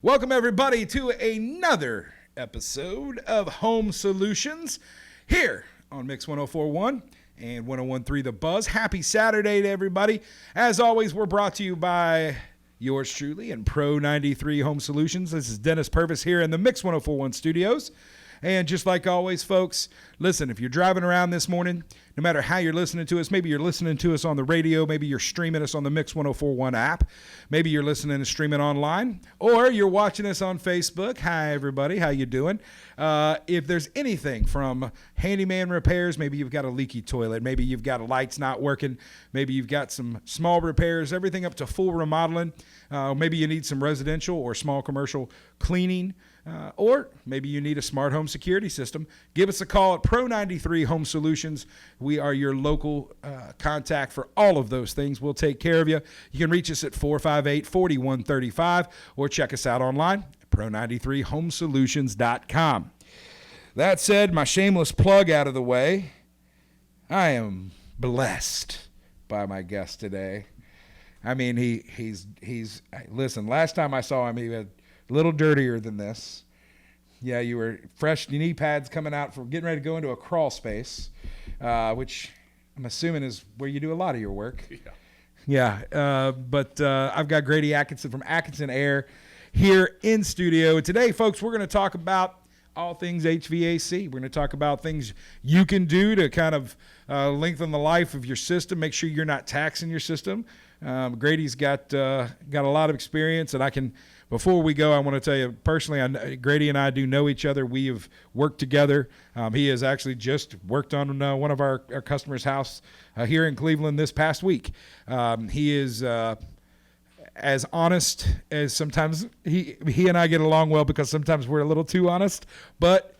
Welcome, everybody, to another episode of Home Solutions here on Mix 1041 and 1013 The Buzz. Happy Saturday to everybody. As always, we're brought to you by yours truly and Pro 93 Home Solutions. This is Dennis Purvis here in the Mix 1041 studios. And just like always, folks, listen, if you're driving around this morning, no matter how you're listening to us, maybe you're listening to us on the radio, maybe you're streaming us on the Mix 1041 app, maybe you're listening and streaming online, or you're watching us on Facebook. Hi, everybody. How you doing? If there's anything from handyman repairs, maybe you've got a leaky toilet, maybe you've got lights not working, maybe you've got some small repairs, everything up to full remodeling, maybe you need some residential or small commercial cleaning, or maybe you need a smart home security system, give us a call at Pro 93 Home Solutions. We are your local contact for all of those things. We'll take care of you. You can reach us at 458-4135 or check us out online at pro93homesolutions.com. That said, my shameless plug out of the way, I am blessed by my guest today. I mean, he's listen, last time I saw him, he was a little dirtier than this. Yeah, you were fresh knee pads coming out for getting ready to go into a crawl space, which I'm assuming is where you do a lot of your work. Yeah. But I've got Grady Atkinson from Atkinson Air here in studio. And today, folks, we're going to talk about all things HVAC. We're going to talk about things you can do to kind of lengthen the life of your system, make sure you're not taxing your system. Grady's got a lot of experience, and I can. Before we go, I want to tell you personally, Grady and I do know each other. We have worked together. He has actually just worked on one of our customers' house here in Cleveland this past week. He is as honest as sometimes he and I get along well, because sometimes we're a little too honest. But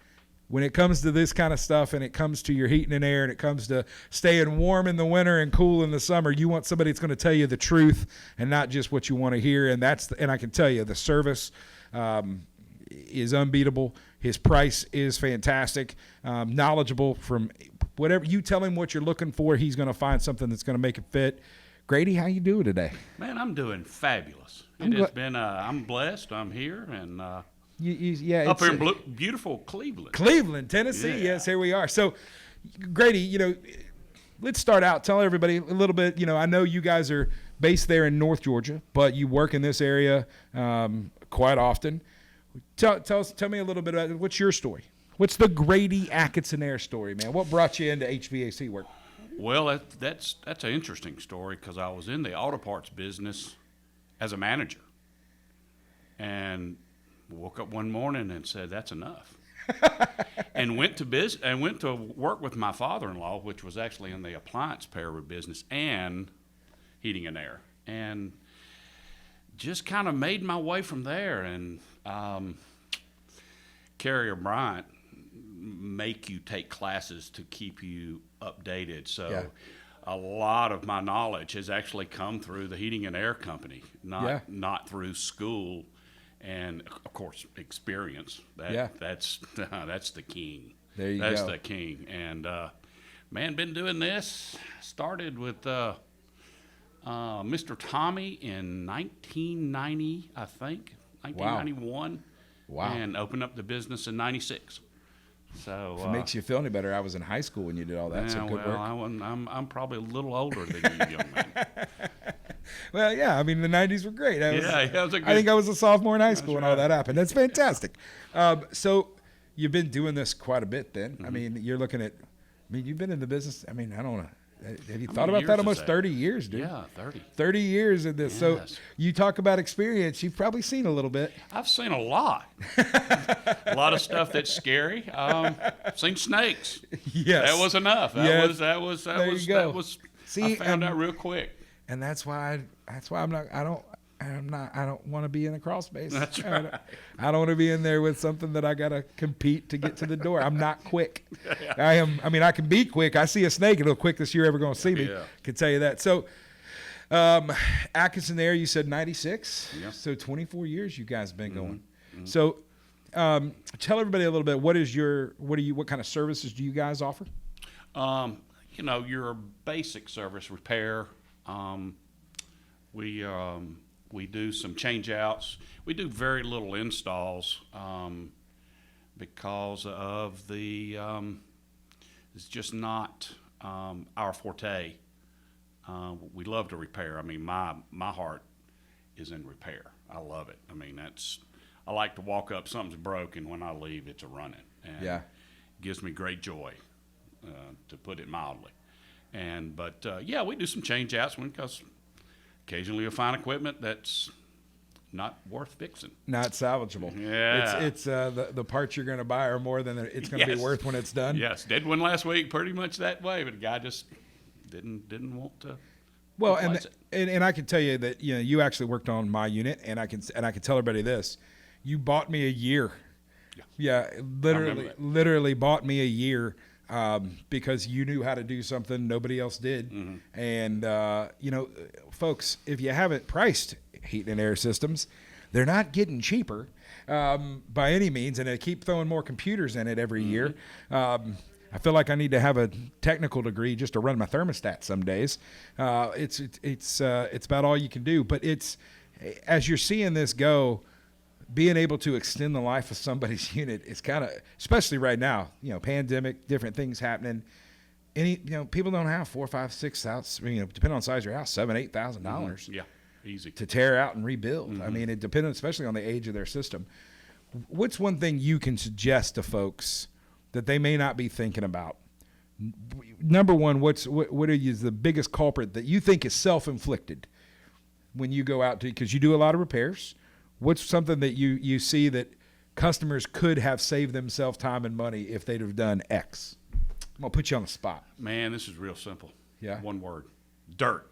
when it comes to this kind of stuff, and it comes to your heating and air, and it comes to staying warm in the winter and cool in the summer, you want somebody that's going to tell you the truth and not just what you want to hear. And and I can tell you, the service is unbeatable. His price is fantastic. Knowledgeable. From whatever you tell him what you're looking for, he's going to find something that's going to make it fit. Grady, how you doing today? Man, I'm doing fabulous. I'm blessed. I'm here, and up here in beautiful Cleveland, Tennessee. Yeah. Yes, here we are. So, Grady, let's start out. Tell everybody a little bit. I know you guys are based there in North Georgia, but you work in this area quite often. Tell me a little bit about what's your story. What's the Grady Atkinson Air story, man? What brought you into HVAC work? Well, that's an interesting story, because I was in the auto parts business as a manager, and woke up one morning and said, that's enough. and went to work with my father-in-law, which was actually in the appliance repair business and heating and air, and just kind of made my way from there. And Carrier Bryant make you take classes to keep you updated. So yeah. A lot of my knowledge has actually come through the heating and air company, not through school. And of course, experience. That's the king. There you go. That's the king. And man, been doing this. Started with Mr. Tommy in 1990, I think, 1991. Wow. And opened up the business in 96. So if it makes you feel any better, I was in high school when you did all that. So good work. I'm probably a little older than you, young man. Well, yeah. I mean, the 90s were great. I think I was a sophomore in high school when all that happened. That's fantastic. So you've been doing this quite a bit then. Mm-hmm. I mean, you've been in the business. I mean, I don't know. Have you thought about that? Almost 30 years, dude. Yeah, 30. 30 years in this. Yes. So you talk about experience. You've probably seen a little bit. I've seen a lot. A lot of stuff that's scary. I've seen snakes. Yes. That was enough. That was. See, I found out real quick. And that's why I don't want to be in a crawl space. That's right. I don't want to be in there with something that I got to compete to get to the door. I'm not quick. I can be quick. I see a snake, it'll quickest you're ever going to see me. Yeah. Can tell you that. So, Atkinson Air, you said 96. Yeah. So 24 years you guys have been going. Mm-hmm. So, tell everybody a little bit. What kind of services do you guys offer? Your basic service repair. We We do some change outs. We do very little installs because of it's just not our forte. We love to repair. I mean, my heart is in repair. I love it. I mean, I like to walk up, something's broken, when I leave, it's a running. And Yeah. it gives me great joy, to put it mildly. But we do some change outs because occasionally you'll find equipment that's not worth fixing. Not salvageable. Yeah. It's the parts you're going to buy are more than it's going to be worth when it's done. Yes, did one last week, pretty much that way, but the guy just didn't want to. Well, replace it. and I can tell you that you actually worked on my unit, and I can tell everybody this: you bought me a year. Yeah, literally bought me a year because you knew how to do something nobody else did. Mm-hmm. And folks, if you haven't priced heat and air systems, they're not getting cheaper by any means, and they keep throwing more computers in it every year. I feel like I need to have a technical degree just to run my thermostat some days. It's about all you can do. But it's, as you're seeing this go, being able to extend the life of somebody's unit is kind of, especially right now, pandemic, different things happening. People don't have $4,000, $5,000, $6,000, depending on the size of your house, $7,000, $8,000. Yeah, easy to tear out and rebuild. Mm-hmm. I mean, it depends, especially on the age of their system. What's one thing you can suggest to folks that they may not be thinking about? Number one, what is the biggest culprit that you think is self-inflicted when you go out to, because you do a lot of repairs? What's something that you see that customers could have saved themselves time and money if they'd have done X? I'm going to put you on the spot. Man, this is real simple. Yeah. One word. Dirt.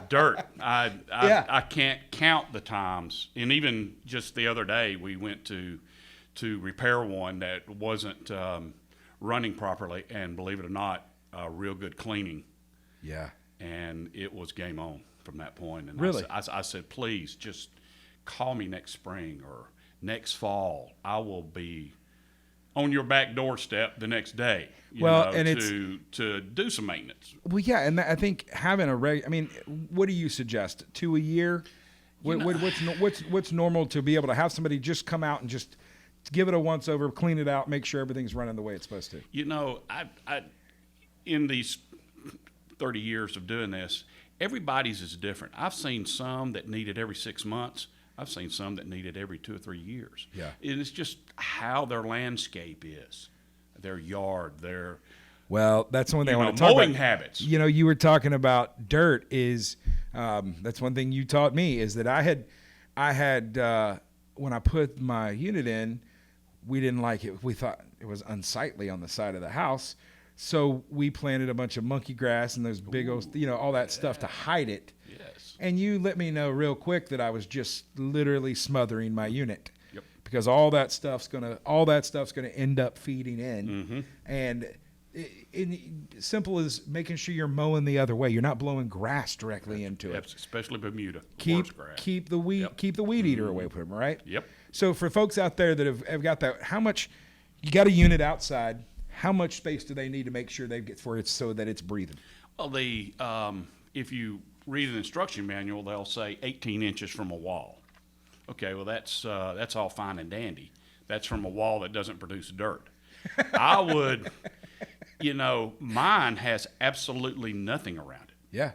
Dirt. I can't count the times. And even just the other day, we went to repair one that wasn't running properly, and believe it or not, real good cleaning. Yeah. And it was game on from that point. And really? I said, please just call me next spring or next fall. I will be on your back doorstep the next day. To do some maintenance. Well, yeah, and I think having what do you suggest? 2 a year? What's normal to be able to have somebody just come out and just give it a once over, clean it out, make sure everything's running the way it's supposed to? I in these 30 years of doing this, everybody's is different. I've seen some that need it every 6 months. I've seen some that need it every 2 or 3 years. Yeah. And it's just how their landscape is, their yard, their that's one thing I want to talk about. Mowing habits. You were talking about dirt. That's one thing you taught me is that I had when I put my unit in, we didn't like it. We thought it was unsightly on the side of the house, so we planted a bunch of monkey grass and those big old, all that stuff to hide it. Yes. And you let me know real quick that I was just literally smothering my unit. Yep. Because all that stuff's gonna end up feeding in. Mm-hmm. And simple as making sure you're mowing the other way. You're not blowing grass directly into it. Especially Bermuda. Keep the weed eater away from them, right? Yep. So for folks out there that have got that, how much you got a unit outside? How much space do they need to make sure they get for it so that it's breathing? Well, if you read an instruction manual, they'll say 18 inches from a wall. Okay, well that's all fine and dandy. That's from a wall that doesn't produce dirt. I would, mine has absolutely nothing around it. Yeah.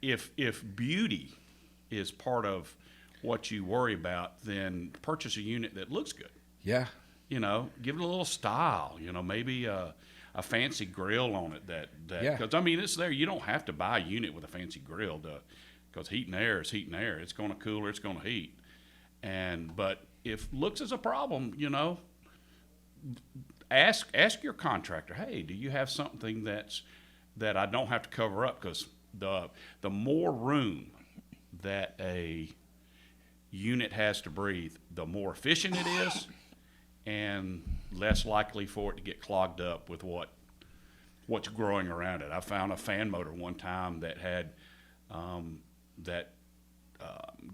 If beauty is part of what you worry about, then purchase a unit that looks good. Yeah. Give it a little style. Maybe a fancy grill on it. Because it's there. You don't have to buy a unit with a fancy grill because heat and air is heat and air. It's going to cool or it's going to heat. But if looks is a problem, ask your contractor. Hey, do you have something that I don't have to cover up? Because the more room that a unit has to breathe, the more efficient it is, and less likely for it to get clogged up with what's growing around it. I found a fan motor one time that had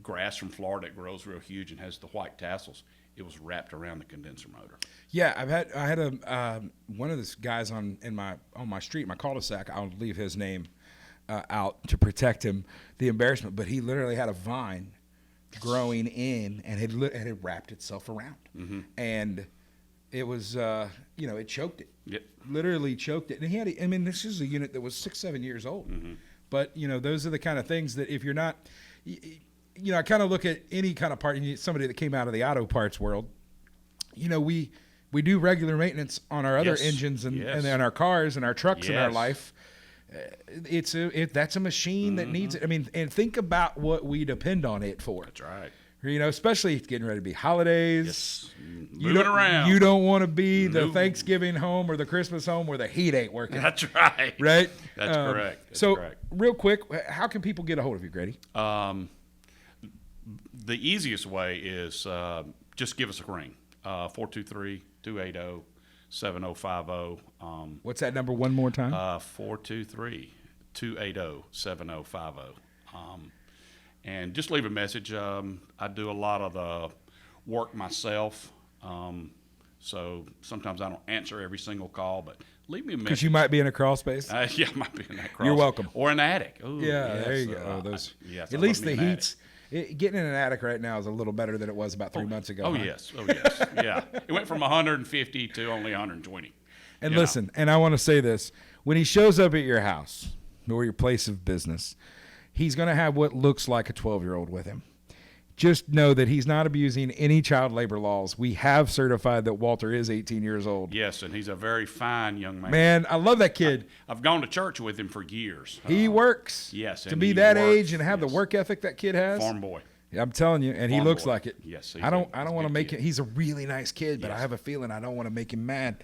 grass from Florida that grows real huge and has the white tassels. It was wrapped around the condenser motor. Yeah, I had one of these guys on my street, my cul-de-sac. I'll leave his name out to protect him the embarrassment. But he literally had a vine growing in and had wrapped itself around, and it was it choked it. Yep. Literally choked it. And this is a unit that was 6-7 years old. But those are the kind of things that if you're not, I kind of look at any kind of part. Somebody that came out of the auto parts world, we do regular maintenance on our other engines and our cars and our trucks in our life. That's a machine that needs it. And think about what we depend on it for. That's right. Especially getting ready to be holidays. Yes. Moving around. You don't want to be the Thanksgiving home or the Christmas home where the heat ain't working. That's right. Right? That's correct. That's correct. Real quick, how can people get a hold of you, Grady? The easiest way is just give us a ring, 423-280-7050. What's that number one more time? 423-280-7050. And just leave a message. I do a lot of the work myself, so sometimes I don't answer every single call, but leave me a message. Because you might be in a crawl space. Yeah, I might be in that crawl. You're welcome. Or an attic. Ooh, there you go. Yes, at least the heat's getting in an attic right now is a little better than it was about 3 months ago. Oh, yes. Yeah. It went from 150 to only 120. And listen, and I want to say this. When he shows up at your house or your place of business, he's going to have what looks like a 12-year-old with him. Just know that he's not abusing any child labor laws. We have certified that Walter is 18 years old. Yes, and he's a very fine young man. Man, I love that kid. I've gone to church with him for years. He works. Yes. To be that age and have the work ethic that kid has. Farm boy. I'm telling you, and he looks like it. Yes. I don't want to make it. He's a really nice kid, but I have a feeling I don't want to make him mad.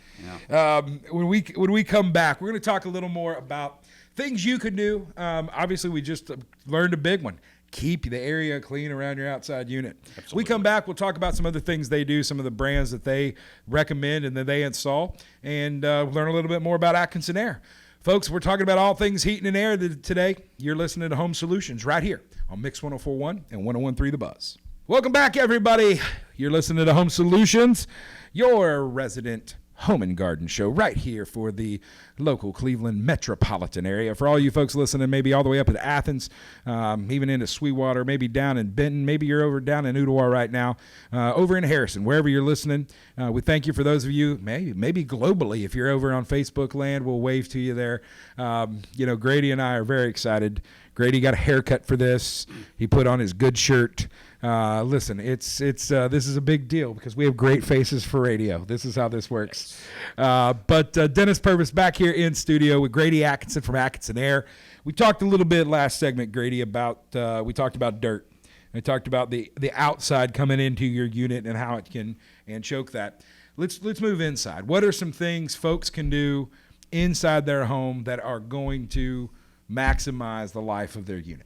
Yeah. When we come back, we're going to talk a little more about things you could do. Obviously, we just learned a big one. Keep the area clean around your outside unit. Absolutely. We come back, we'll talk about some other things they do, some of the brands that they recommend and that they install, and learn a little bit more about Atkinson Air. Folks, we're talking about all things heating and air today. You're listening to Home Solutions right here on Mix 104.1 and 101.3 The Buzz. Welcome back, everybody. You're listening to Home Solutions, your resident home and garden show right here for the local Cleveland metropolitan area. For all you folks listening, maybe all the way up to Athens, even into Sweetwater, maybe down in Benton, maybe you're over down in Ottawa right now, over in Harrison, wherever you're listening. We thank you for those of you, maybe globally, if you're over on Facebook land, we'll wave to you there. Grady and I are very excited. Grady got a haircut for this. He put on his good shirt. Listen, it's this is a big deal because we have great faces for radio. This is how this works. But Dennis Purvis back here in studio with Grady Atkinson from Atkinson Air. We talked a little bit last segment, Grady, about we talked about dirt. We talked about the outside coming into your unit and how it can choke that. Let's move inside. What are some things folks can do inside their home that are going to maximize the life of their unit?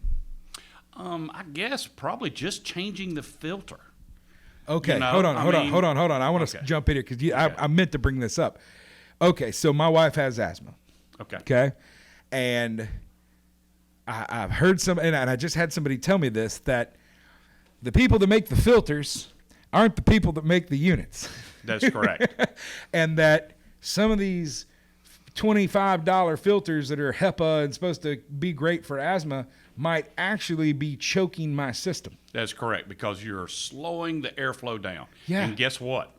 I guess probably just changing the filter. Okay, hold on. I want to jump in here because I meant to bring this up. Okay, so my wife has asthma. Okay, and I've heard and I just had somebody tell me this, that the people that make the filters aren't the people that make the units. That's correct. And that some of these $25 filters that are HEPA and supposed to be great for asthma might actually be choking my system. That's correct, because you're slowing the airflow down. Yeah. And guess what?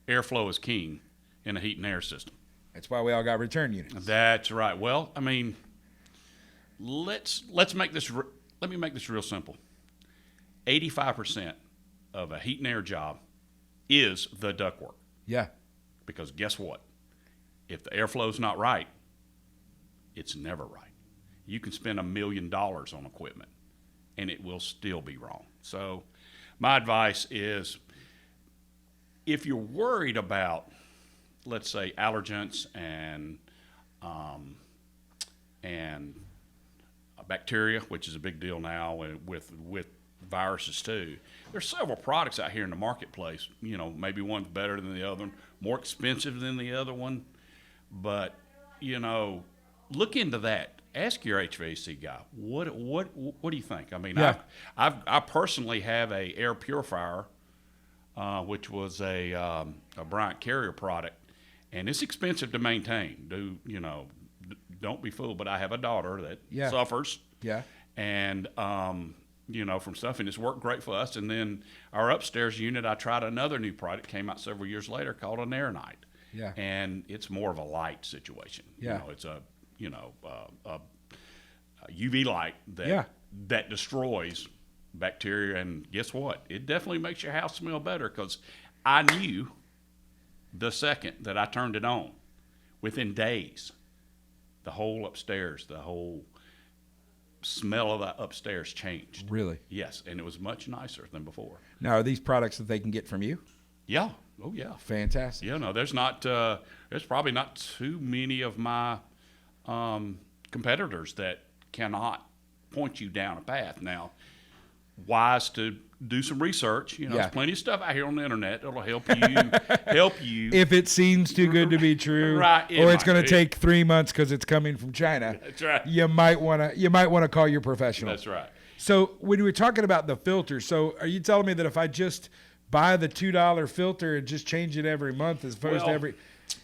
Airflow is king in a heat and air system. That's why we all got return units. That's right. Well, I mean, let's make this. Let me make this real simple. 85% of a heat and air job is the ductwork. Yeah. Because guess what? If the airflow's not right, it's never right. You can spend $1 million on equipment, and it will still be wrong. So my advice is, if you're worried about, let's say, allergens and bacteria, which is a big deal now with viruses too, there's several products out here in the marketplace. Maybe one's better than the other one, more expensive than the other one, but look into that. Ask your HVAC guy. What do you think? I mean, yeah. I personally have a air purifier, which was a Bryant Carrier product, and it's expensive to maintain. don't be fooled, but I have a daughter that Yeah. suffers. Yeah. And, from stuff, and it's worked great for us. And then our upstairs unit, I tried another new product, came out several years later, called an Air Night. Yeah. And it's more of a light situation. Yeah. It's a UV light that destroys bacteria. And guess what? It definitely makes your house smell better, because I knew the second that I turned it on, within days, the whole upstairs, the whole smell of the upstairs changed. Really? Yes, and it was much nicer than before. Now, are these products that they can get from you? Yeah. Oh, yeah. Fantastic. Yeah, no, there's probably not too many of my competitors that cannot point you down a path. Now, wise to do some research. There's plenty of stuff out here on the internet that'll help you. If it seems too good to be true, right, or it's going to take 3 months because it's coming from China. That's right. You might want to call your professional. That's right. So when we were talking about the filter, so are you telling me that if I just buy the $2 filter and just change it every month as opposed to every?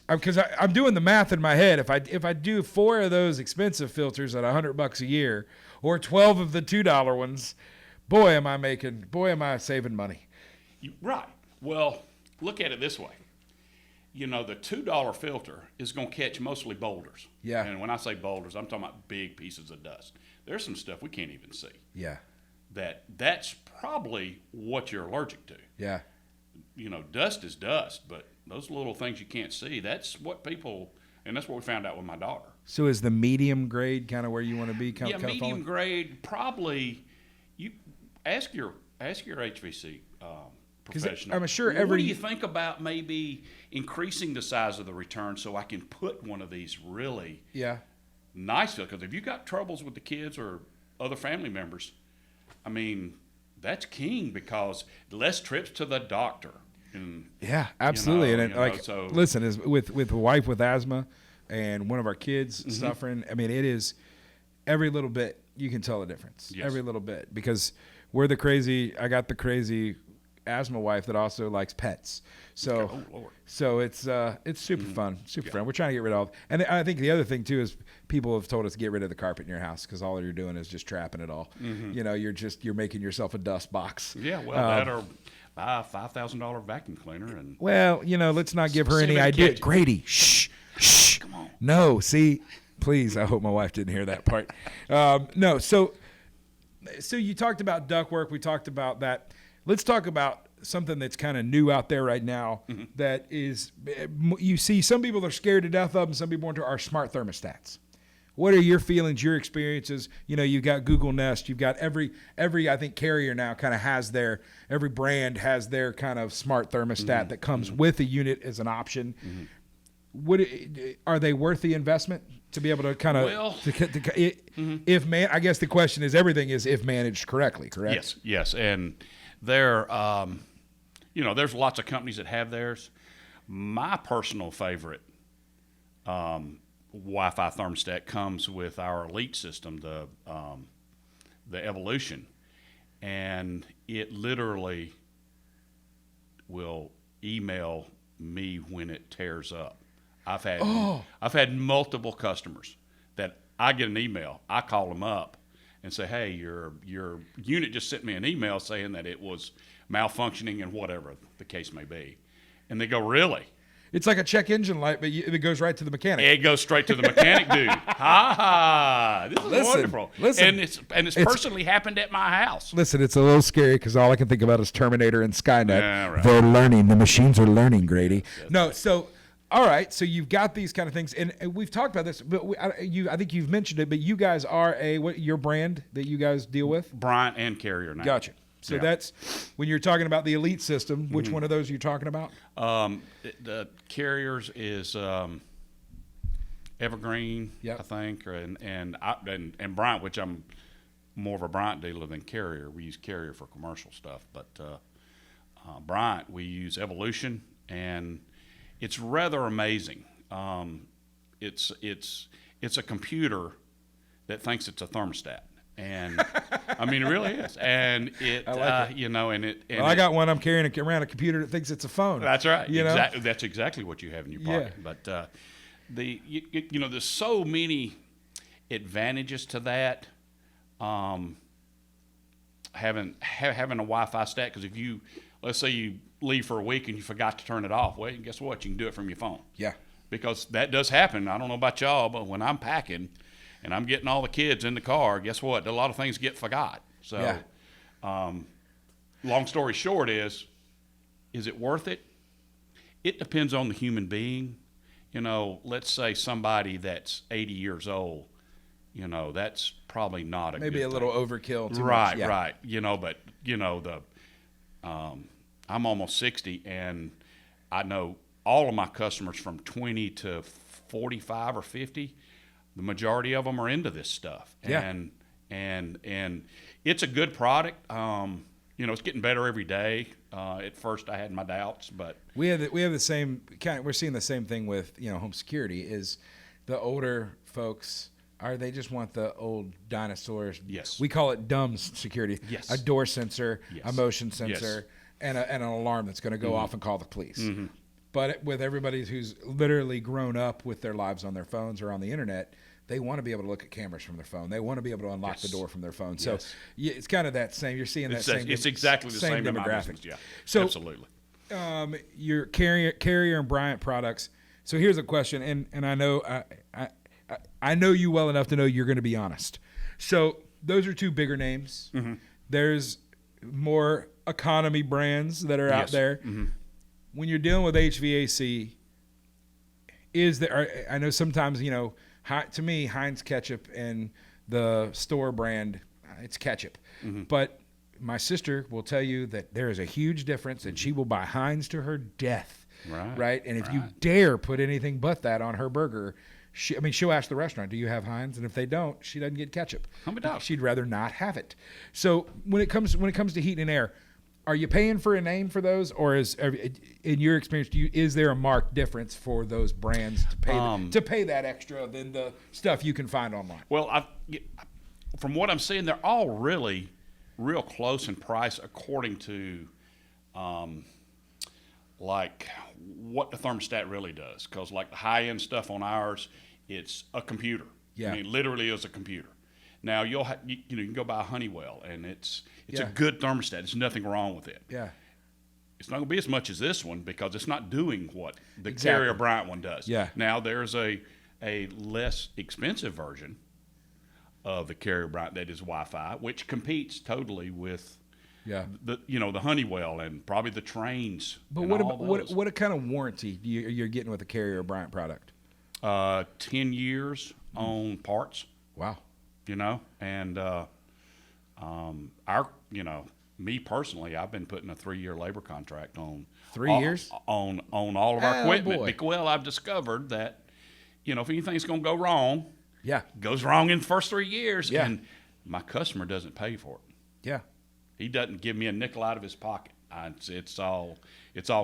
Because I'm doing the math in my head. If I do 4 of those expensive filters at $100 a year, or 12 of the $2 ones, boy am I saving money. Right. Well, look at it this way. The $2 filter is going to catch mostly boulders. Yeah. And when I say boulders, I'm talking about big pieces of dust. There's some stuff we can't even see. Yeah. That's probably what you're allergic to. Yeah. Dust is dust, but those little things you can't see, that's what we found out with my daughter. So is the medium grade kind of where you want to be? Medium grade, probably. You ask your HVC professional. I'm sure what do you think about maybe increasing the size of the return so I can put one of these really nice? Because if you got troubles with the kids or other family members, I mean, that's king, because less trips to the doctor. And, yeah, absolutely. Listen, is with a wife with asthma and one of our kids suffering. I mean, it is every little bit you can tell the difference. Yes. Every little bit, because I got the crazy asthma wife that also likes pets. So, it's super fun, fun. We're trying to get rid of, and I think the other thing too is people have told us to get rid of the carpet in your house, because all you're doing is just trapping it all. You're making yourself a dust box. Yeah, well, that or buy a $5,000 vacuum cleaner and. Well, let's not give her any idea. Grady, shh, come on. No, see, please. I hope my wife didn't hear that part. No, so you talked about ductwork. We talked about that. Let's talk about something that's kind of new out there right now. That is, you see, some people are scared to death of, and some people are smart thermostats. What are your feelings, your experiences? You've got Google Nest. You've got every I think carrier now kind of has every brand has their kind of smart thermostat that comes with a unit as an option. Are they worth the investment to be able to kind of I guess the question is, everything is if managed correctly, correct? Yes, and there there's lots of companies that have theirs. My personal favorite Wi-Fi thermostat comes with our Elite system, the Evolution, and it literally will email me when it tears up. I've had multiple customers that I get an email, I call them up and say, hey, your unit just sent me an email saying that it was malfunctioning and whatever the case may be, and they go, really? It's like a check engine light, but it goes right to the mechanic. It goes straight to the mechanic, dude. This is wonderful. Listen, and it's personally happened at my house. Listen, it's a little scary because all I can think about is Terminator and Skynet. Yeah, right. They're learning. The machines are learning, Grady. No, so all right. So you've got these kind of things, and we've talked about this, but I think you've mentioned it. But you guys are your brand that you guys deal with? Bryant and Carrier now. Gotcha. So that's when you're talking about the Elite system. Which one of those are you talking about? The Carriers is Evergreen, I think, and Bryant, which I'm more of a Bryant dealer than Carrier. We use Carrier for commercial stuff, but Bryant we use Evolution, and it's rather amazing. It's a computer that thinks it's a thermostat. And I mean, it really is. And it, like it. I got one. I'm carrying around a computer that thinks it's a phone. That's right. Exactly. That's exactly what you have in your pocket. But there's so many advantages to that. Having a Wi-Fi stack, because if you, let's say you leave for a week and you forgot to turn it off, well, guess what? You can do it from your phone. Yeah. Because that does happen. I don't know about y'all, but when I'm packing and I'm getting all the kids in the car, guess what? A lot of things get forgot. So, long story short is it worth it? It depends on the human being. You know, let's say somebody that's 80 years old, you know, that's probably not a maybe good a little thing. overkill. Too Right, much. Yeah. right. You know, but you know I'm almost 60, and I know all of my customers from 20 to 45 or 50. The majority of them are into this stuff, and it's a good product. You know, it's getting better every day. At first, I had my doubts, but We have the same kind. We're seeing the same thing with home security. Is the older folks they just want the old dinosaurs? Yes. We call it dumb security. Yes. A door sensor, Yes. a motion sensor, and an alarm that's going to go off and call the police. Mm-hmm. But with everybody who's literally grown up with their lives on their phones or on the internet, they want to be able to look at cameras from their phone. They want to be able to unlock the door from their phone. So it's kind of that same. You're seeing that same. It's exactly the same demographic. Yeah, so, absolutely. Your Carrier and Bryant products. So here's a question, and I know I know you well enough to know you're going to be honest. So those are two bigger names. Mm-hmm. There's more economy brands that are out there. Mm-hmm. When you're dealing with HVAC, I know sometimes to me Heinz ketchup and the store brand it's ketchup, but my sister will tell you that there is a huge difference, and she will buy Heinz to her death. Right? And if you dare put anything but that on her burger, she'll ask the restaurant, do you have Heinz? And if they don't, she doesn't get ketchup. She'd rather not have it. So when it comes to heat and air, are you paying for a name for those, or in your experience, is there a marked difference for those brands to pay that extra than the stuff you can find online? Well, from what I'm seeing, they're all really real close in price according to like what the thermostat really does. Because like the high-end stuff on ours, it's a computer. Yeah. I mean, literally is a computer. Now you can go buy a Honeywell, and it's a good thermostat. There's nothing wrong with it. Yeah. It's not going to be as much as this one because it's not doing what the Carrier Bryant one does. Yeah. Now there's a less expensive version of the Carrier Bryant that is Wi-Fi, which competes totally with the Honeywell and probably the Trains. But what kind of warranty you're getting with the Carrier Bryant product? 10 years on parts. Wow. And me personally, I've been putting a 3-year labor contract on 3 years on all of our equipment. Boy. Well, I've discovered that if anything's going to go wrong, goes wrong in the first 3 years, and my customer doesn't pay for it. Yeah, he doesn't give me a nickel out of his pocket. It's all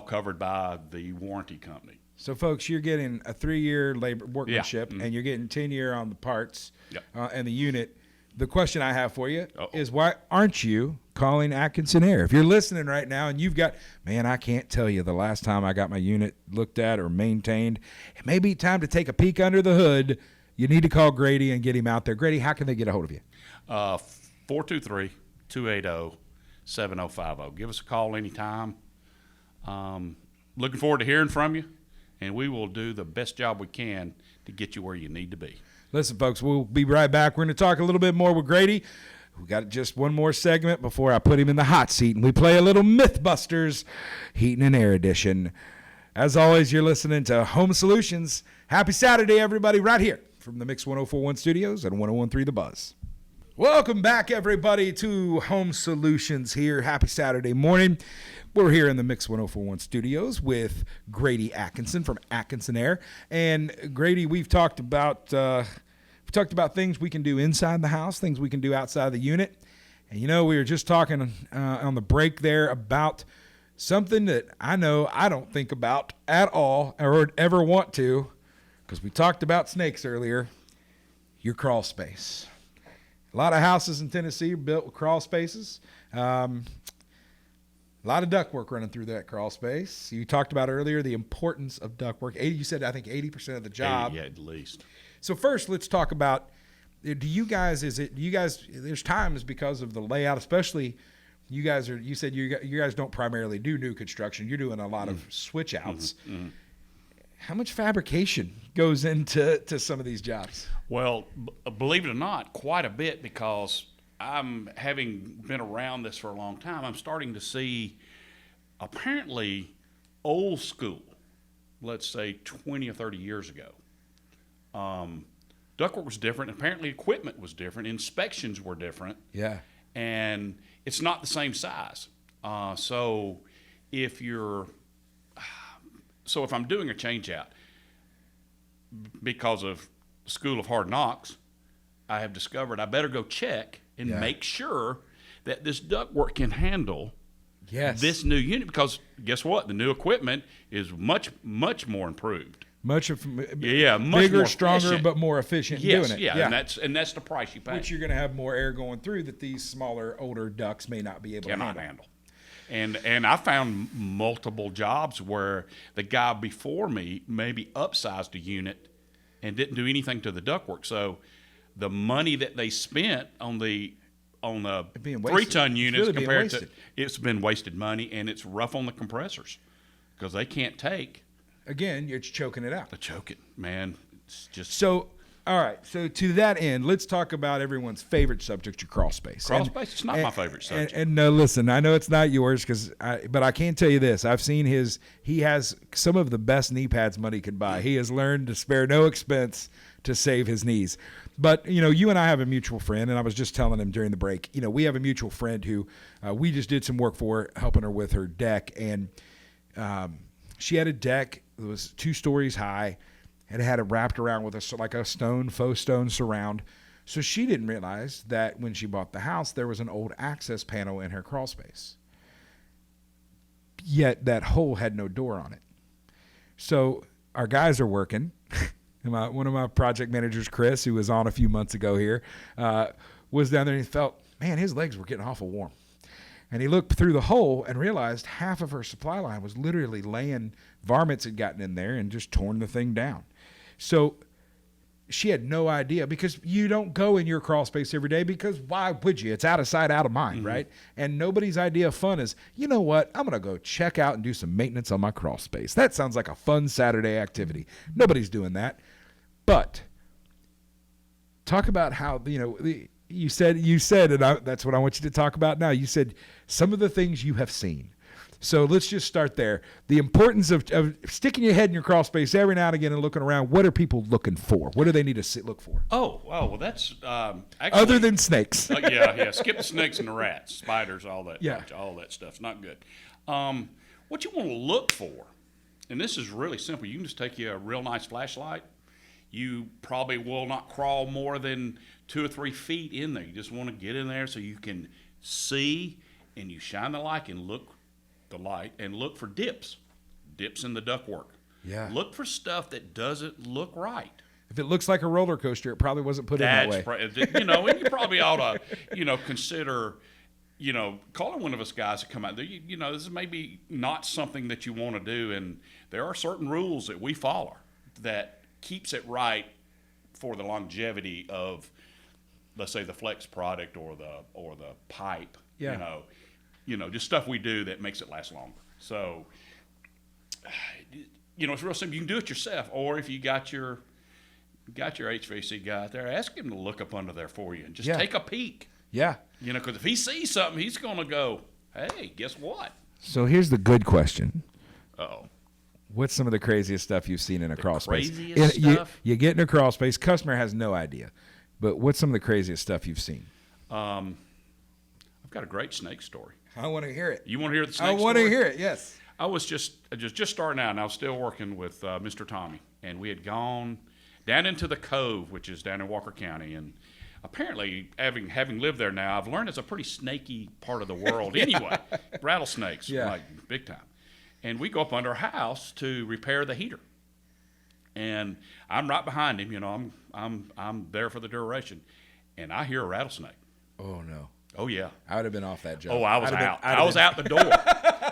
covered by the warranty company. So, folks, you're getting a 3-year labor workmanship, Mm-hmm. and you're getting 10-year on the parts and the unit. The question I have for you is, why aren't you calling Atkinson Air? If you're listening right now and you've got, I can't tell you the last time I got my unit looked at or maintained. It may be time to take a peek under the hood. You need to call Grady and get him out there. Grady, how can they get a hold of you? 423-280-7050. Give us a call anytime. Looking forward to hearing from you, and we will do the best job we can to get you where you need to be. Listen, folks, we'll be right back. We're going to talk a little bit more with Grady. We got just one more segment before I put him in the hot seat, and we play a little Mythbusters Heating and Air Edition. As always, you're listening to Home Solutions. Happy Saturday, everybody, right here from the Mix 104.1 studios and 101.3 The Buzz. Welcome back, everybody, to Home Solutions here. Happy Saturday morning. We're here in the Mix 104.1 studios with Grady Atkinson from Atkinson Air. And Grady, we've talked about things we can do inside the house, things we can do outside the unit. And we were just talking on the break there about something that I know I don't think about at all or ever want to, because we talked about snakes earlier. Your crawl space. A lot of houses in Tennessee are built with crawl spaces. A lot of ductwork running through that crawl space. You talked about earlier the importance of ductwork. You said, I think, 80% of the job. 80, at least. So first, let's talk about Do you guys? There's times because of the layout, especially. You said you guys don't primarily do new construction. You're doing a lot of switch outs. Mm-hmm. How much fabrication goes into some of these jobs? Well, believe it or not, quite a bit, because having been around this for a long time, I'm starting to see apparently old school, let's say 20 or 30 years ago. Ductwork was different. Apparently equipment was different. Inspections were different. Yeah. And it's not the same size. So if I'm doing a change out because of School of Hard Knocks, I have discovered I better go check and make sure that this ductwork can handle this new unit, because guess what? The new equipment is much, much more improved. Much bigger, more stronger, efficient. But more efficient in doing it. Yeah, and that's the price you pay. Which you're going to have more air going through that these smaller, older ducts may not be able to handle. And I found multiple jobs where the guy before me maybe upsized a unit and didn't do anything to the ductwork. So the money that they spent on the 3-ton units compared to it's been wasted money, and it's rough on the compressors because they can't take. Again, you're choking it out. The choking, man. It's just so. All right. So to that end, let's talk about everyone's favorite subject, your crawl space. Crawl space. It's not my favorite subject. And no, listen, I know it's not yours, but I can tell you this: I've seen he has some of the best knee pads money can buy. He has learned to spare no expense to save his knees. But you and I have a mutual friend, and I was just telling him during the break. We have a mutual friend who we just did some work for, helping her with her deck, and she had a deck. It was 2 stories high, and it had it wrapped around with a faux stone surround. So she didn't realize that when she bought the house, there was an old access panel in her crawl space. Yet that hole had no door on it. So our guys are working. One of my project managers, Chris, who was on a few months ago here, was down there, and he felt, man, his legs were getting awful warm. And he looked through the hole and realized half of her supply line was literally varmints had gotten in there and just torn the thing down. So she had no idea, because you don't go in your crawl space every day, because why would you? It's out of sight, out of mind, right? And nobody's idea of fun is, you know what? I'm going to go check out and do some maintenance on my crawl space. That sounds like a fun Saturday activity. Nobody's doing that. But talk about how, you said, and that's what I want you to talk about now. You said some of the things you have seen. So let's just start there. The importance of sticking your head in your crawl space every now and again and looking around. What are people looking for? What do they need to look for? Well, that's actually, other than snakes. Yeah. Skip the snakes and the rats, spiders, all that. Yeah. All that stuff's not good. What you want to look for, and this is really simple. You can just take you a real nice flashlight. You probably will not crawl more than 2 or 3 feet in there. You just want to get in there so you can see, and you shine the light and look for dips in the ductwork. Yeah. Look for stuff that doesn't look right. If it looks like a roller coaster, it probably wasn't put in that way. And you probably ought to, consider, calling one of us guys to come out there. This is maybe not something that you want to do, and there are certain rules that we follow that keeps it right for the longevity of, let's say, the flex product or the pipe. Yeah. Just stuff we do that makes it last longer. So, it's real simple. You can do it yourself, or if you got your HVAC guy out there, ask him to look up under there for you and just take a peek. Yeah. Because if he sees something, he's going to go, hey, guess what? So here's the good question. Uh-oh. What's some of the craziest stuff you've seen in a crawl space? Craziest stuff? You get in a crawl space, customer has no idea. But what's some of the craziest stuff you've seen? I've got a great snake story. I want to hear it. You want to hear the snake story? I want to hear it, yes. I was just starting out, and I was still working with Mr. Tommy. And we had gone down into the Cove, which is down in Walker County. And apparently, having lived there now, I've learned it's a pretty snaky part of the world anyway. Rattlesnakes, like big time. And we go up under a house to repair the heater. And I'm right behind him, I'm there for the duration. And I hear a rattlesnake. Oh no. Oh yeah. I would have been off that job. Oh, I was out. I was out the door.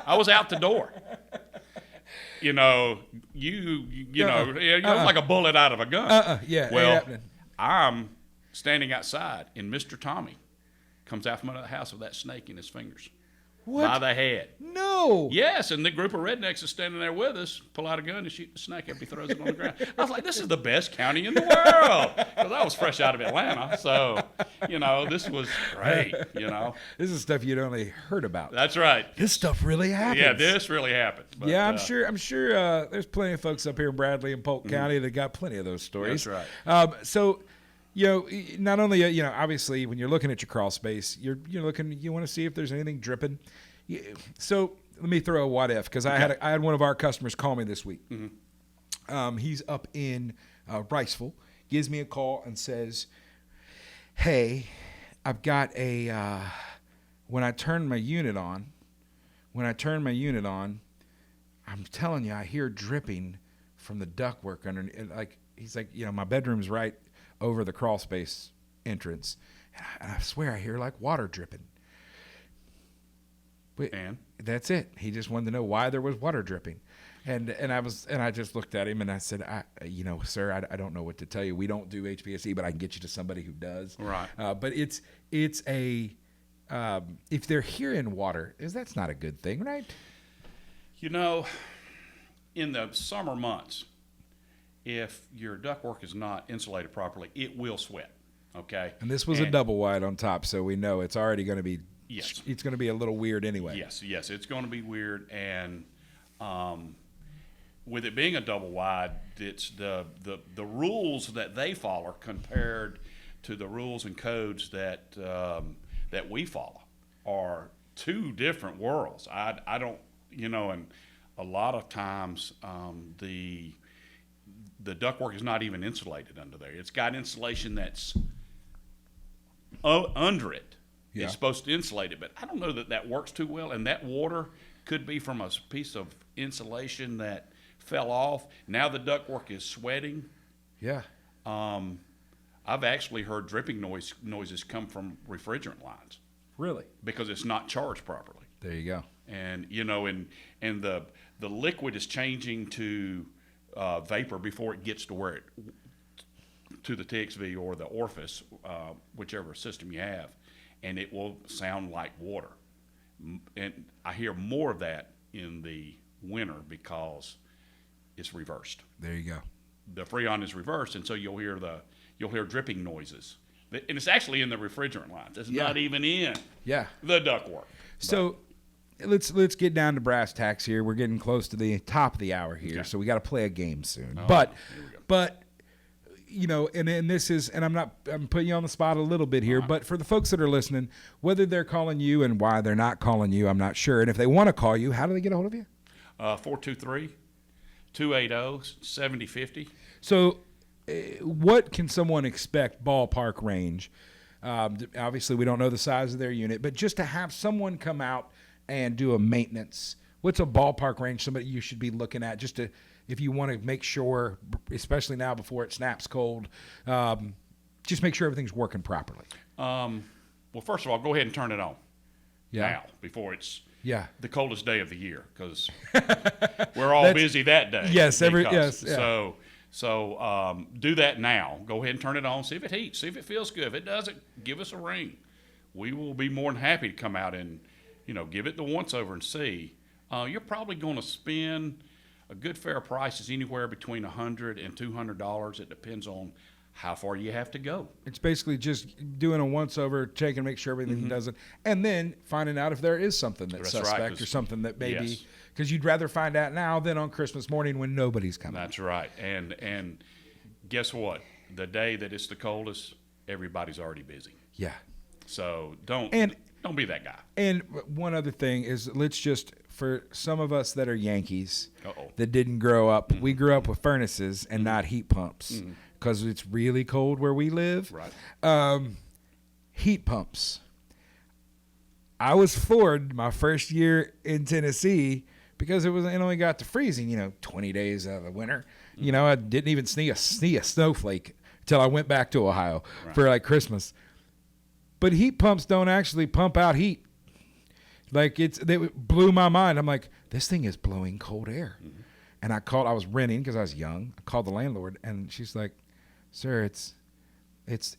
I was out the door. You're like a bullet out of a gun. Yeah. Well, I'm standing outside, and Mr. Tommy comes out from under the house with that snake in his fingers. What? By the head. No. Yes, and the group of rednecks is standing there with us, pull out a gun and shoot the snake after he throws it on the ground. I was like, this is the best county in the world. Because I was fresh out of Atlanta. So, this was great, This is stuff you'd only heard about. That's right. This stuff really happens. Yeah, this really happened. But, yeah, I'm sure there's plenty of folks up here in Bradley and Polk County that got plenty of those stories. That's right. So, not only, obviously when you're looking at your crawl space, you want to see if there's anything dripping. So let me throw a what if, because I had one of our customers call me this week. Mm-hmm. He's up in Riceville, gives me a call and says, hey, I've got when I turn my unit on, I'm telling you, I hear dripping from the ductwork underneath. He's like, my bedroom's right over the crawl space entrance, and I swear I hear like water dripping. And that's it. He just wanted to know why there was water dripping, and I just looked at him and I said, sir, I don't know what to tell you. We don't do HVAC, but I can get you to somebody who does. Right. But it's a if they're hearing water, that's not a good thing, right? In the summer months, if your ductwork is not insulated properly, it will sweat. Okay. And this was a double wide on top, so we know it's already going to be. Yes. It's going to be a little weird anyway. Yes, it's going to be weird, and with it being a double wide, it's the rules that they follow compared to the rules and codes that we follow are two different worlds. I don't, and a lot of times the ductwork is not even insulated under there. It's got insulation that's under it. Yeah. It's supposed to insulate it, but I don't know that works too well. And that water could be from a piece of insulation that fell off. Now the ductwork is sweating. Yeah. I've actually heard dripping noises come from refrigerant lines. Really? Because it's not charged properly. There you go. And and the liquid is changing to vapor before it gets to where to the TXV or the orifice, whichever system you have. And it will sound like water. And I hear more of that in the winter because it's reversed. There you go. The Freon is reversed, and so you'll hear dripping noises. And it's actually in the refrigerant lines. It's not even in the ductwork. So let's get down to brass tacks here. We're getting close to the top of the hour here, so we got to play a game soon. But and this is, and I'm putting you on the spot a little bit here, but for the folks that are listening, whether they're calling you and why they're not calling you, I'm not sure. And if they want to call you, how do they get a hold of you? 423-280-7050. So what can someone expect ballpark range? Obviously, we don't know the size of their unit, but just to have someone come out and do a maintenance, what's a ballpark range somebody you should be looking at just to, if you want to make sure, especially now before it snaps cold, just make sure everything's working properly? Well, first of all, go ahead and turn it on now before it's the coldest day of the year, because we're all busy that day. Yes, So do that now. Go ahead and turn it on. See if it heats. See if it feels good. If it doesn't, give us a ring. We will be more than happy to come out and give it the once over and see. You're probably going to spend a good fair price is anywhere between $100 and $200. It depends on how far you have to go. It's basically just doing a once-over, checking, make sure everything does it, and then finding out if there is something that's suspect or something that maybe, because you'd rather find out now than on Christmas morning when nobody's coming. That's right. And guess what? The day that it's the coldest, everybody's already busy. Yeah. So don't be that guy. And one other thing is, let's just, for some of us that are Yankees that didn't grow up, we grew up with furnaces and not heat pumps because it's really cold where we live. Right. Heat pumps. I was floored my first year in Tennessee because it only got to freezing, 20 days out of the winter. I didn't even see a snowflake until I went back to Ohio for Christmas. But heat pumps don't actually pump out heat. They blew my mind. I'm like, this thing is blowing cold air. And I was renting because I was young. I called the landlord, and she's like, sir, it's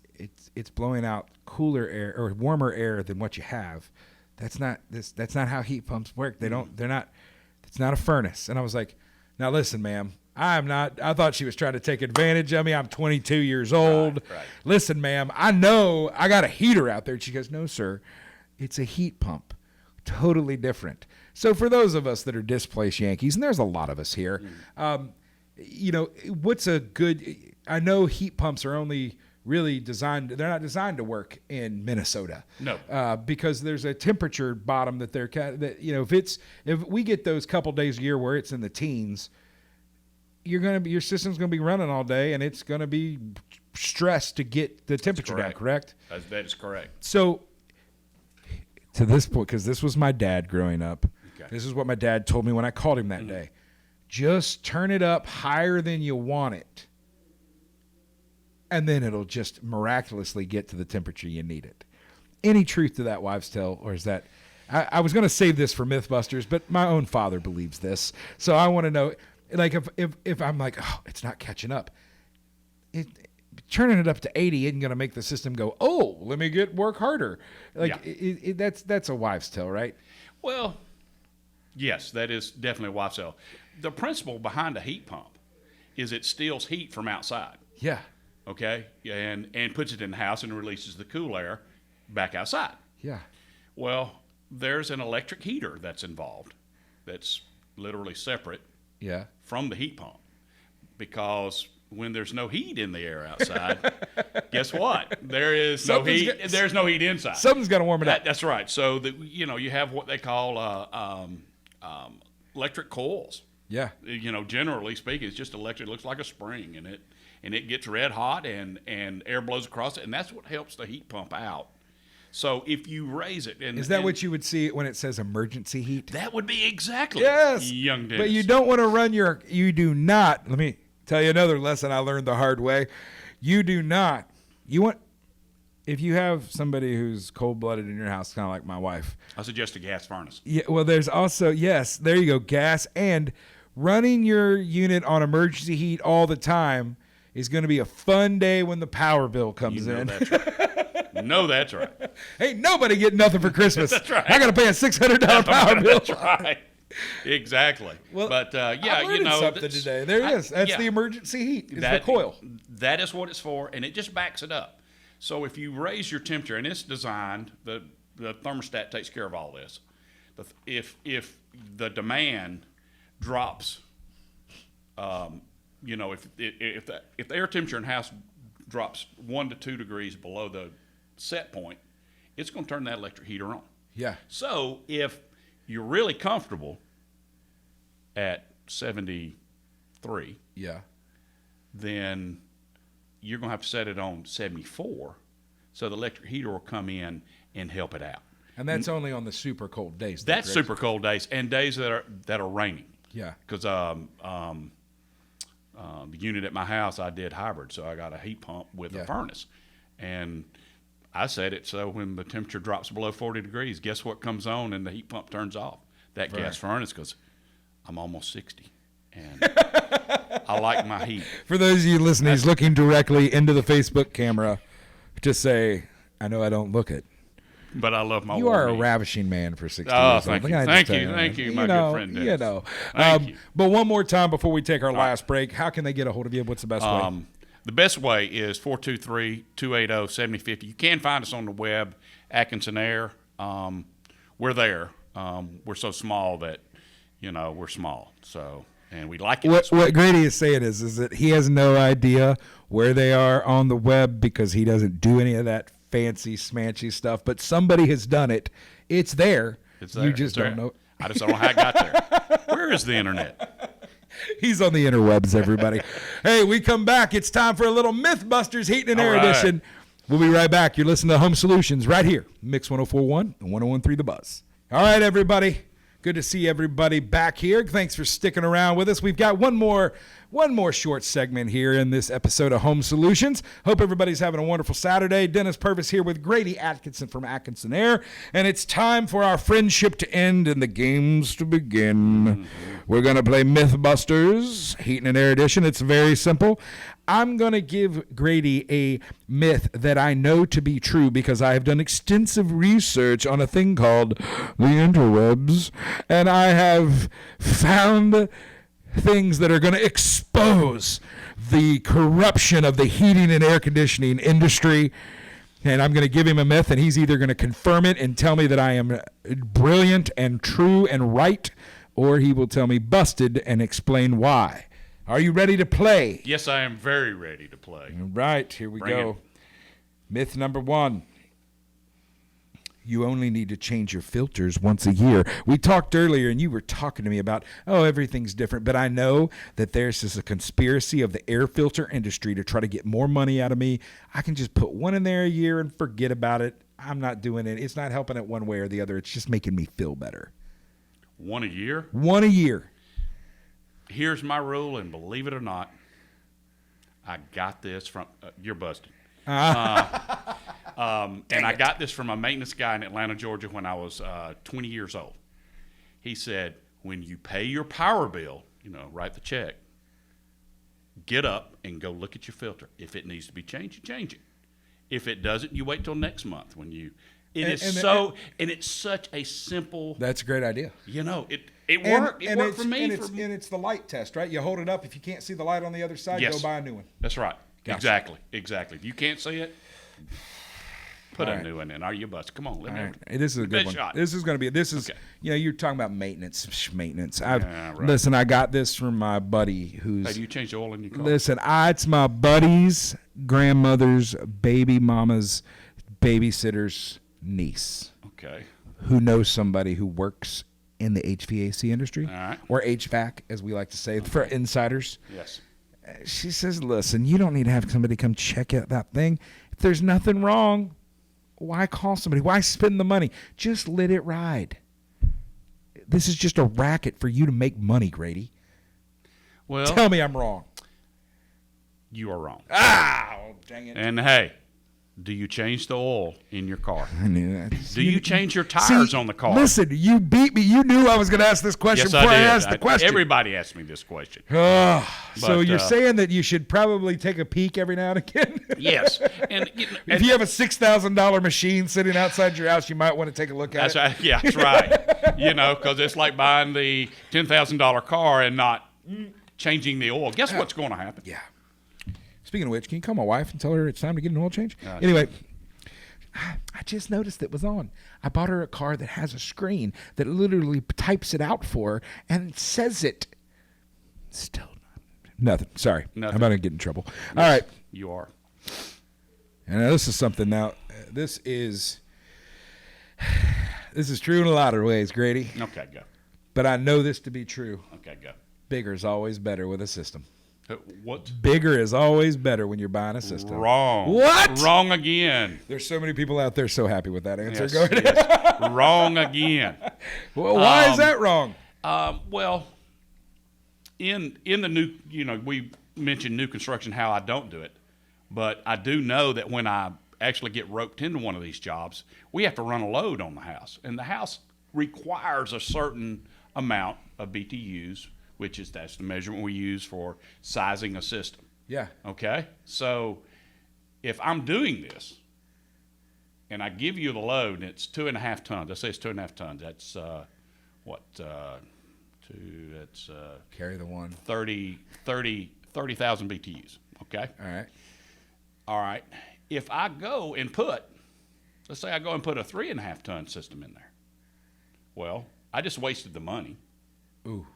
blowing out cooler air or warmer air than what you have. That's not how heat pumps work. It's not a furnace. And I was like, now listen, ma'am, I thought she was trying to take advantage of me. I'm 22 years old. Right. Listen, ma'am, I know I got a heater out there. And she goes, no, sir, it's a heat pump. Totally different. So for those of us that are displaced Yankees, and there's a lot of us here, what's a good, I know heat pumps are only really they're not designed to work in Minnesota. No. Because there's a temperature bottom that if we get those couple days a year where it's in the teens, your system's going to be running all day and it's going to be stressed to get the temperature down, correct? That is correct. So to this point, because this was my dad growing up, this is what my dad told me when I called him that day. Just turn it up higher than you want it, and then it'll just miraculously get to the temperature you need it. Any truth to that wives' tale, or is that I was going to save this for Mythbusters, but my own father believes this, so I want to know, like, if I'm like, oh, it's not catching up, turning it up to 80 isn't going to make the system go, oh, let me work harder. Like, that's a wives' tale, right? Well, yes, that is definitely a wives' tale. The principle behind a heat pump is it steals heat from outside. Yeah. Okay, and puts it in the house and releases the cool air back outside. Yeah. Well, there's an electric heater that's involved that's literally separate from the heat pump, because when there's no heat in the air outside, guess what? There is no heat. There's no heat inside. Something's got to warm it up. That's right. So you have what they call electric coils. Yeah. Generally speaking, it's just electric. It looks like a spring, and it gets red hot, and air blows across it, and that's what helps the heat pump out. So if you raise it, is that what you would see when it says emergency heat? That would be exactly. Yes, young Dennis. But you don't want to run you do not. Let me tell you another lesson I learned the hard way. You want, if you have somebody who's cold-blooded in your house, kind of like my wife. I suggest a gas furnace. Yeah. Well, there's also, yes, there you go, gas, and running your unit on emergency heat all the time is going to be a fun day when the power bill comes in. That's right. No, that's right. Ain't nobody getting nothing for Christmas. That's right. I got to pay a $600 power bill. That's right. Exactly. Well, but I learned something today. There it is. That's the emergency heat. Is the coil. That is what it's for, and it just backs it up. So if you raise your temperature, and it's designed, the thermostat takes care of all this. If the demand drops, if the air temperature in the house drops 1 to 2 degrees below the set point, it's going to turn that electric heater on. Yeah. So if you're really comfortable at 73, then you're going to have to set it on 74, so the electric heater will come in and help it out. And that's only on the super cold days. That's super cold days and days that are raining. Yeah. Because the unit at my house, I did hybrid, so I got a heat pump with a furnace, and I set it so when the temperature drops below 40 degrees, guess what comes on and the heat pump turns off? That gas furnace, because I'm almost 60, and I like my heat. For those of you listening, he's looking directly into the Facebook camera to say, I know I don't look it. But I love my You are a ravishing man for 60 Oh, years thank old. you. Thank you, my good friend Dennis. Thank you. But one more time before we take our last break, how can they get a hold of you? What's the best way? The best way is 423-280-7050. You can find us on the web, Atkinson Air. We're there. We're so small that, we're small. So, and we like it. What Grady is saying is that he has no idea where they are on the web because he doesn't do any of that fancy, smanchy stuff. But somebody has done it. It's there. It's there. You just don't know. I just don't know how it got there. Where is the internet? He's on the interwebs, everybody. Hey, we come back. It's time for a little Mythbusters Heat and Air edition. We'll be right back. You're listening to Home Solutions right here, Mix 104.1 and 101.3 The Buzz. All right, everybody. Good to see everybody back here. Thanks for sticking around with us. We've got one more one more short segment here in this episode of Home Solutions. Hope everybody's having a wonderful Saturday. Dennis Purvis here with Grady Atkinson from Atkinson Air, and it's time for our friendship to end and the games to begin. We're going to play Mythbusters, Heating and Air Edition. It's very simple. I'm going to give Grady a myth that I know to be true because I have done extensive research on a thing called the interwebs, and I have found things that are going to expose the corruption of the heating and air conditioning industry. And I'm going to give him a myth, and he's either going to confirm it and tell me that I am brilliant and true and right, or he will tell me busted and explain why. Are you ready to play? Yes, I am very ready to play. All right, here we Bring go. it. Myth number 1. You only need to change your filters once a year. We talked earlier, and you were talking to me about, everything's different. But I know that there's just a conspiracy of the air filter industry to try to get more money out of me. I can just put one in there a year and forget about it. I'm not doing it. It's not helping it one way or the other. It's just making me feel better. One a year? One a year. Here's my rule, and believe it or not, I got this from you're busted. And I got this from a maintenance guy in Atlanta, Georgia, when I was 20 years old. He said, when you pay your power bill, write the check, get up and go look at your filter. If it needs to be changed, you change it. If it doesn't, you wait till next month when you. It's such a simple. That's a great idea. It worked. It worked for me. And it's the light test, right? You hold it up. If you can't see the light on the other side, Yes. go buy a new one. That's right. Gotcha. Exactly. If you can't see it, put a new one in. Are you bust? Come on, let me. All right. This is a good one. Shot. This is going to be. Okay. You're talking about maintenance. Right. Listen, I got this from my buddy who's. Hey, do you change the oil in your car? Listen, it's my buddy's grandmother's baby mama's babysitter's niece. Okay. Who knows somebody who works in the HVAC industry, All right. or HVAC, as we like to say, for insiders. Yes. She says, listen, you don't need to have somebody come check out that thing. If there's nothing wrong, why call somebody? Why spend the money? Just let it ride. This is just a racket for you to make money, Grady. Well, Tell me I'm wrong. you are wrong. Dang it. And hey, do you change the oil in your car? I knew that. Do you change your tires on the car? Listen, you beat me. You knew I was going to ask this question Yes, before I did. asked the question. Everybody asked me this question. So But, you're saying that you should probably take a peek every now and again? Yes. And If you have a $6,000 machine sitting outside your house, you might want to take a look at that's it. right. Yeah, that's right. Because it's like buying the $10,000 car and not changing the oil. Guess what's going to happen? Yeah. Speaking of which, can you call my wife and tell her it's time to get an oil change? Anyway, I just noticed it was on. I bought her a car that has a screen that literally types it out for her and says it. Still nothing. Sorry. Nothing. I'm about to get in trouble. All right. You are. And now this is something now. This is true in a lot of ways, Grady. Okay, go. But I know this to be true. Okay, go. Bigger is always better with a system. What? Bigger is always better when you're buying a system. Wrong. What? Wrong again. There's so many people out there so happy with that answer. Yes, Go ahead. yes. Wrong again. Well, why is that wrong? Well, in the new, we mentioned new construction, how I don't do it, but I do know that when I actually get roped into one of these jobs, we have to run a load on the house, and the house requires a certain amount of BTUs, that's the measurement we use for sizing a system. Yeah. Okay? So if I'm doing this and I give you the load and it's 2.5 tons, let's say it's 2.5 tons, that's Carry the one. 30,000 BTUs. Okay? All right. If I go and let's say I go and put a 3.5 ton system in there. Well, I just wasted the money. Ooh.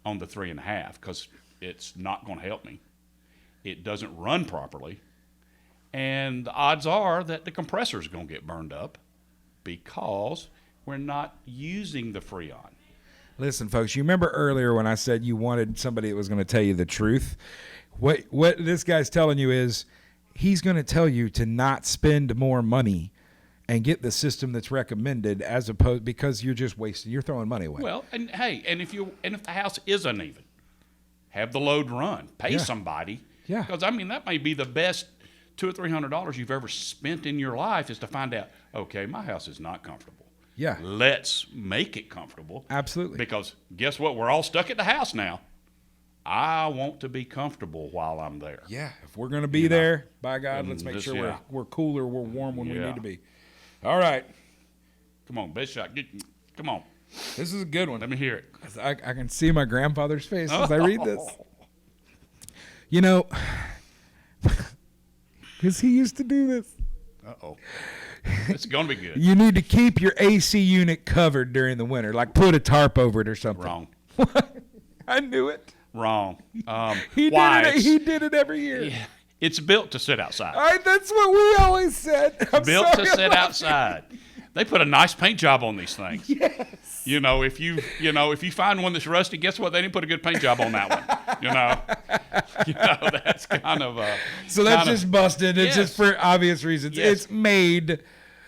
On the 3.5 because it's not going to help me. It doesn't run properly. And the odds are that the compressor is going to get burned up because we're not using the Freon. Listen, folks, you remember earlier when I said you wanted somebody that was going to tell you the truth? What this guy's telling you is he's going to tell you to not spend more money and get the system that's recommended as opposed because you're just wasting. You're throwing money away. Well, and hey, and if the house is uneven, have the load run. Pay Yeah. somebody. Yeah. Because, I mean, that may be the best $200 or $300 you've ever spent in your life is to find out, okay, my house is not comfortable. Yeah. Let's make it comfortable. Absolutely. Because guess what? We're all stuck at the house now. I want to be comfortable while I'm there. Yeah. If we're going to be there, by God, let's make this- sure yeah. we're cooler, we're warm when we Yeah. need to be. All right. Come on, best shot. Come on. This is a good one. Let me hear it. I can see my grandfather's face as I read this. You know, because he used to do this. Uh-oh. It's going to be good. You need to keep your AC unit covered during the winter, like put a tarp over it or something. Wrong. I knew it. Wrong. He Why? did it. He did it every year. It's built to sit outside. All right, that's what we always said. I'm Built sorry to sit about outside. They put a nice paint job on these things. Yes. You know, if you find one that's rusty, guess what? They didn't put a good paint job on that one. That's kind of So that's just busted. It's Yes. just for obvious reasons. Yes. It's made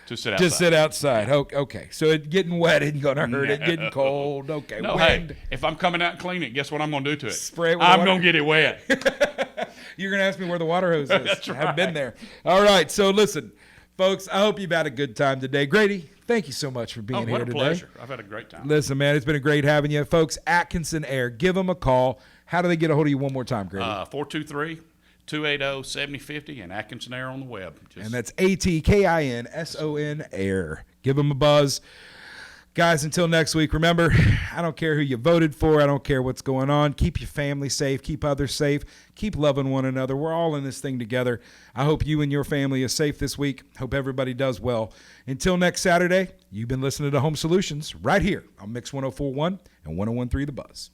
to sit outside. to sit outside. Okay, so it getting wet isn't gonna hurt it. Getting cold. Okay, No, wind. hey, if I'm coming out and cleaning it, guess what I'm going to do to it? Spray it with I'm water. going to get it wet. You're going to ask me where the water hose is. That's I've been right. there. All right. So listen, folks, I hope you've had a good time today. Grady, thank you so much for being What here a today. pleasure. I've had a great time. Listen, man, it's been a great having you. Folks, Atkinson Air, give them a call. How do they get a hold of you one more time, Grady? 423-280-7050 and Atkinson Air on the web. And that's ATKINSON Air. Give them a buzz. Guys, until next week, remember, I don't care who you voted for. I don't care what's going on. Keep your family safe. Keep others safe. Keep loving one another. We're all in this thing together. I hope you and your family are safe this week. Hope everybody does well. Until next Saturday, you've been listening to Home Solutions right here on Mix 104.1 and 101.3 The Buzz.